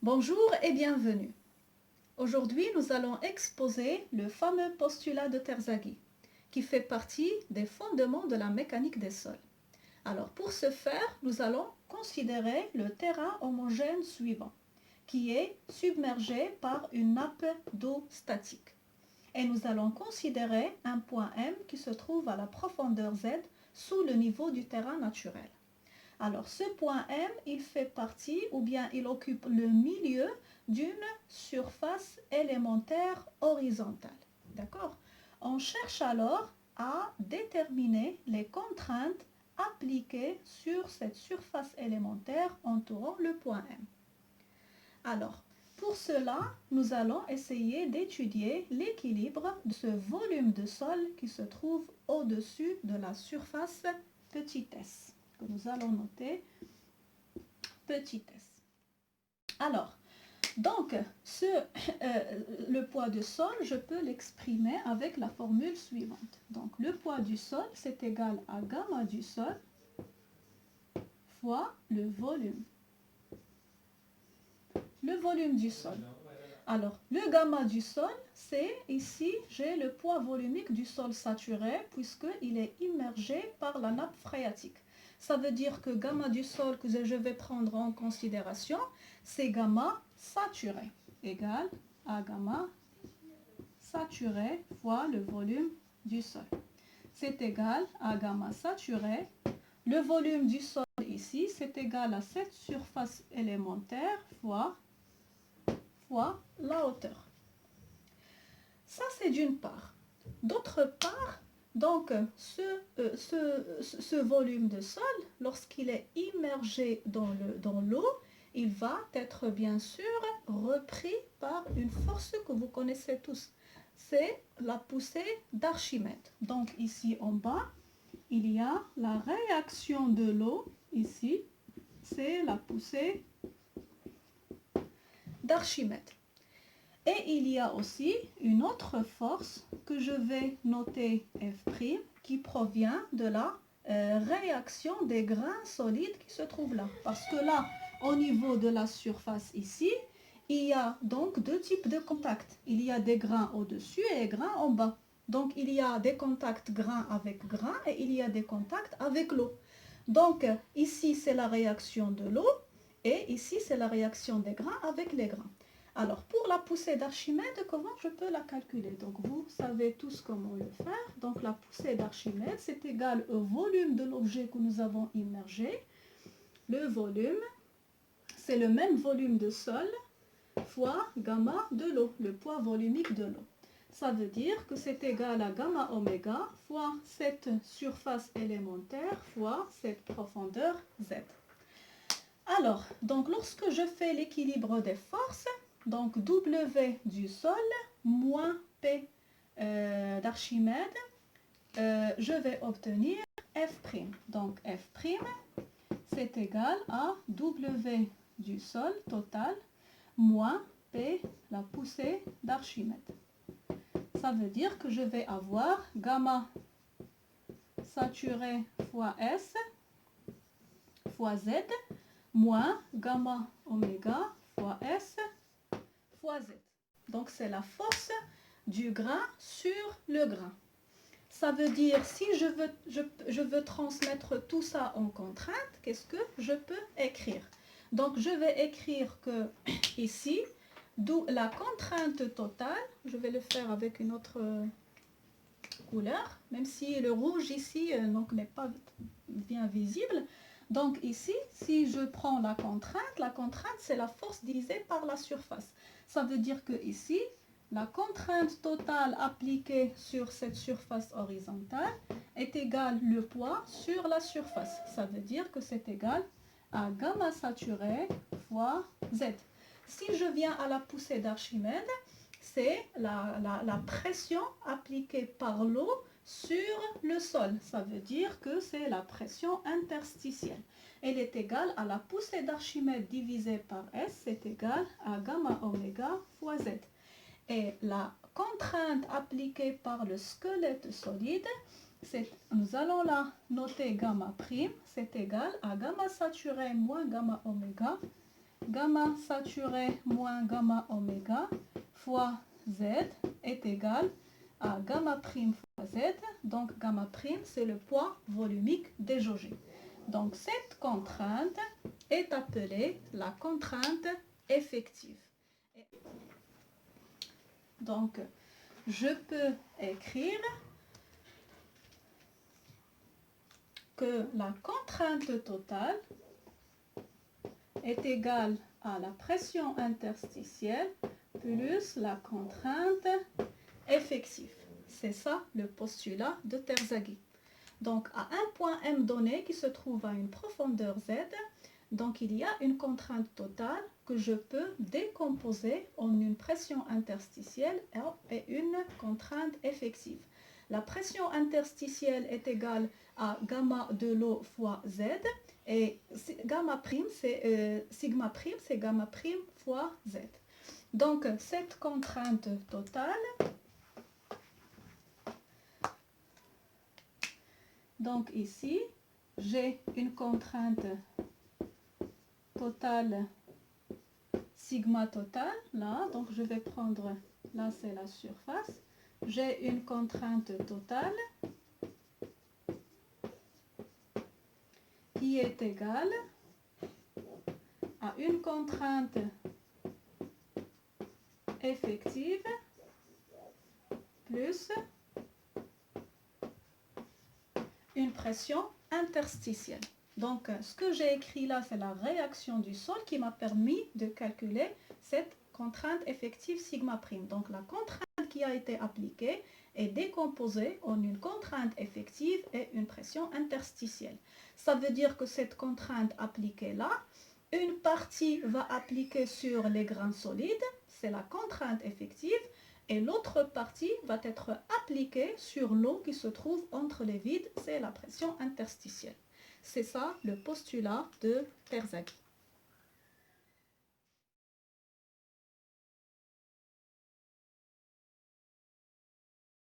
Bonjour et bienvenue. Aujourd'hui, nous allons exposer le fameux postulat de Terzaghi, qui fait partie des fondements de la mécanique des sols. Alors, pour ce faire, nous allons considérer le terrain homogène suivant, qui est submergé par une nappe d'eau statique. Et nous allons considérer un point M qui se trouve à la profondeur Z sous le niveau du terrain naturel. Alors, ce point M, il fait partie ou bien il occupe le milieu d'une surface élémentaire horizontale. D'accord? On cherche alors à déterminer les contraintes appliquées sur cette surface élémentaire entourant le point M. Alors, pour cela, nous allons essayer d'étudier l'équilibre de ce volume de sol qui se trouve au-dessus de la surface petit s, que nous allons noter petit s. Alors, donc, le poids du sol, je peux l'exprimer avec la formule suivante. Donc, le poids du sol, c'est égal à gamma du sol fois le volume. Le volume du sol. Alors, le gamma du sol, c'est ici, j'ai le poids volumique du sol saturé puisqu'il est immergé par la nappe phréatique. Ça veut dire que gamma du sol que je vais prendre en considération, c'est gamma saturé, égal à gamma saturé fois le volume du sol. C'est égal à gamma saturé. Le volume du sol ici, c'est égal à cette surface élémentaire fois la hauteur. Ça, c'est d'une part. D'autre part, donc, ce volume de sol, lorsqu'il est immergé dans l'eau, il va être bien sûr repris par une force que vous connaissez tous. C'est la poussée d'Archimède. Donc, ici en bas, il y a la réaction de l'eau. Ici, c'est la poussée d'Archimède. Et il y a aussi une autre force que je vais noter F' qui provient de la réaction des grains solides qui se trouvent là. Parce que là, au niveau de la surface ici, il y a donc deux types de contacts. Il y a des grains au-dessus et des grains en bas. Donc il y a des contacts grains avec grains et il y a des contacts avec l'eau. Donc ici, c'est la réaction de l'eau et ici, c'est la réaction des grains avec les grains. Alors, pour la poussée d'Archimède, comment je peux la calculer? Donc, vous savez tous comment le faire. Donc, la poussée d'Archimède, c'est égal au volume de l'objet que nous avons immergé. Le volume, c'est le même volume de sol fois gamma de l'eau, le poids volumique de l'eau. Ça veut dire que c'est égal à gamma oméga fois cette surface élémentaire fois cette profondeur Z. Alors, donc lorsque je fais l'équilibre des forces, donc W du sol moins P d'Archimède, je vais obtenir F'. Donc F', c'est égal à W du sol total moins P, la poussée d'Archimède. Ça veut dire que je vais avoir gamma saturé fois S fois Z moins gamma oméga fois S fois Z. Donc c'est la force du grain sur le grain. Ça veut dire si je veux transmettre tout ça en contrainte, qu'est-ce que je peux écrire? Donc je vais écrire que ici, d'où la contrainte totale, je vais le faire avec une autre couleur, même si le rouge ici n'est pas bien visible. Donc ici, si je prends la contrainte c'est la force divisée par la surface. Ça veut dire que ici, la contrainte totale appliquée sur cette surface horizontale est égale le poids sur la surface. Ça veut dire que c'est égal à gamma saturé fois Z. Si je viens à la poussée d'Archimède, c'est la pression appliquée par l'eau sur le sol. Ça veut dire que c'est la pression interstitielle. Elle est égale à la poussée d'Archimède divisée par S, c'est égal à gamma oméga fois Z. Et la contrainte appliquée par le squelette solide, nous allons la noter gamma prime, c'est égal à gamma saturé moins gamma oméga gamma saturé moins gamma oméga fois Z est égal à gamma prime fois Z. Donc gamma prime, c'est le poids volumique des jaugés. Donc cette contrainte est appelée la contrainte effective. Donc je peux écrire que la contrainte totale est égale à la pression interstitielle plus la contrainte effective. C'est ça le postulat de Terzaghi. Donc à un point M donné qui se trouve à une profondeur Z, donc il y a une contrainte totale que je peux décomposer en une pression interstitielle et une contrainte effective. La pression interstitielle est égale à gamma de l'eau fois Z et gamma prime, c'est sigma prime, c'est gamma prime fois Z. Donc cette contrainte totale, donc ici, j'ai une contrainte totale sigma totale, là, donc je vais prendre, là c'est la surface, j'ai une contrainte totale qui est égale à une contrainte effective plus une pression interstitielle. Donc, ce que j'ai écrit là, c'est la réaction du sol qui m'a permis de calculer cette contrainte effective sigma prime. Donc, la contrainte qui a été appliquée est décomposée en une contrainte effective et une pression interstitielle. Ça veut dire que cette contrainte appliquée là, une partie va appliquer sur les grains solides, c'est la contrainte effective, et l'autre partie va être appliquée sur l'eau qui se trouve entre les vides, c'est la pression interstitielle. C'est ça le postulat de Terzaghi.